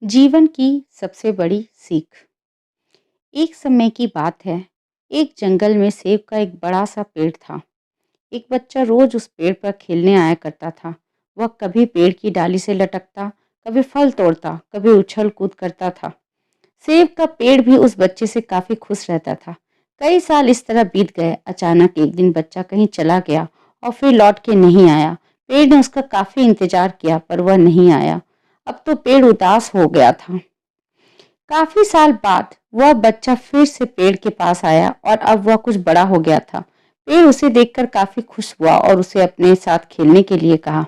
जीवन की सबसे बड़ी सीख। एक समय की बात है, एक जंगल में सेब का एक बड़ा सा पेड़ था। एक बच्चा रोज उस पेड़ पर खेलने आया करता था। वह कभी पेड़ की डाली से लटकता, कभी फल तोड़ता, कभी उछल कूद करता था। सेब का पेड़ भी उस बच्चे से काफी खुश रहता था। कई साल इस तरह बीत गए। अचानक एक दिन बच्चा कहीं चला गया और फिर लौट के नहीं आया। पेड़ ने उसका काफी इंतजार किया पर वह नहीं आया। अब तो पेड़ उदास हो गया था। काफी साल बाद वह बच्चा फिर से पेड़ के पास आया और अब वह कुछ बड़ा हो गया था। पेड़ उसे देखकर काफी खुश हुआ और उसे अपने साथ खेलने के लिए कहा।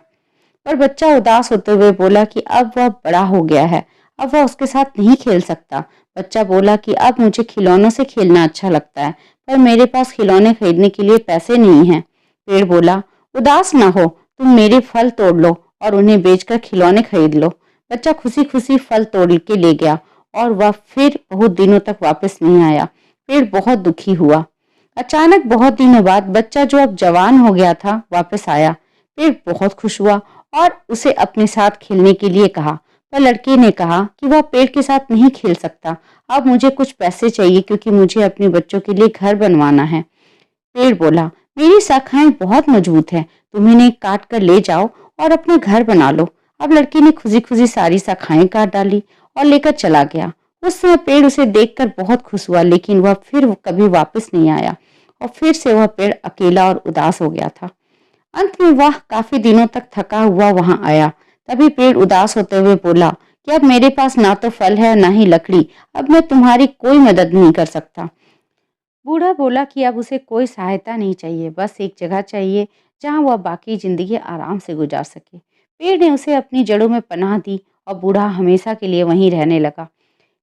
पर बच्चा उदास होते हुए बोला कि अब वह बड़ा हो गया है, अब वह उसके साथ नहीं खेल सकता। बच्चा बोला कि अब मुझे खिलौनों से खेलना अच्छा लगता है, पर मेरे पास खिलौने खरीदने के लिए पैसे नहीं हैं। पेड़ बोला, उदास ना हो, तुम मेरे फल तोड़ लो और उन्हें बेचकर खिलौने खरीद लो। बच्चा खुशी खुशी फल तोड़ के ले गया और वह फिर बहुत दिनों तक वापस नहीं आया। पेड़ बहुत दुखी हुआ। अचानक बहुत दिनों बाद बच्चा जो अब जवान हो गया था वापस आया। पेड़ बहुत खुश हुआ और उसे अपने साथ खेलने के लिए कहा। पर लड़के ने कहा कि वह पेड़ के साथ नहीं खेल सकता। अब मुझे कुछ पैसे चाहिए क्योंकि मुझे अपने बच्चों के लिए घर बनवाना है। पेड़ बोला, मेरी शाखाएं बहुत मजबूत हैं, तुम इन्हें काट कर ले जाओ और अपना घर बना लो। अब लड़की ने खुशी खुशी सारी शाखाएं काट डाली और लेकर चला गया। उस समय पेड़ उसे देखकर बहुत खुश हुआ, लेकिन वह फिर कभी वापस नहीं आया और फिर से वह पेड़ अकेला और उदास हो गया था। अंत में वह काफी दिनों तक थका हुआ वहां आया। तभी पेड़ उदास होते हुए बोला कि अब मेरे पास ना तो फल है ना ही लकड़ी, अब मैं तुम्हारी कोई मदद नहीं कर सकता। बूढ़ा बोला कि अब उसे कोई सहायता नहीं चाहिए, बस एक जगह चाहिए जहां वह बाकी जिंदगी आराम से गुजार सके। पेड़ ने उसे अपनी जड़ों में पनाह दी और बूढ़ा हमेशा के लिए वहीं रहने लगा।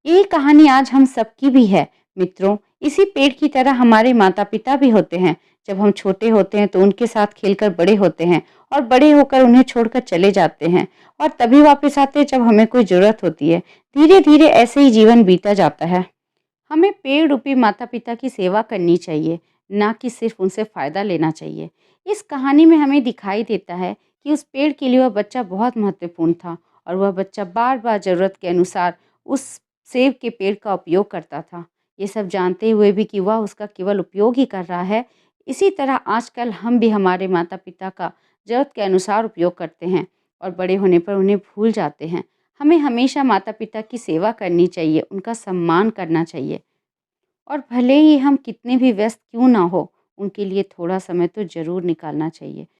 यही कहानी आज हम सबकी भी है मित्रों। इसी पेड़ की तरह हमारे माता पिता भी होते हैं। जब हम छोटे होते हैं तो उनके साथ खेलकर बड़े होते हैं और बड़े होकर उन्हें छोड़कर चले जाते हैं और तभी वापस आते हैं जब हमें कोई जरूरत होती है। धीरे धीरे ऐसे ही जीवन बीता जाता है। हमें पेड़ रूपी माता पिता की सेवा करनी चाहिए, ना कि सिर्फ उनसे फायदा लेना चाहिए। इस कहानी में हमें दिखाई देता है कि उस पेड़ के लिए वह बच्चा बहुत महत्वपूर्ण था और वह बच्चा बार बार जरूरत के अनुसार उस सेब के पेड़ का उपयोग करता था। ये सब जानते हुए भी कि वह उसका केवल उपयोग ही कर रहा है। इसी तरह आजकल हम भी हमारे माता पिता का जरूरत के अनुसार उपयोग करते हैं और बड़े होने पर उन्हें भूल जाते हैं। हमें हमेशा माता पिता की सेवा करनी चाहिए, उनका सम्मान करना चाहिए और भले ही हम कितने भी व्यस्त क्यों ना हो, उनके लिए थोड़ा समय तो ज़रूर निकालना चाहिए।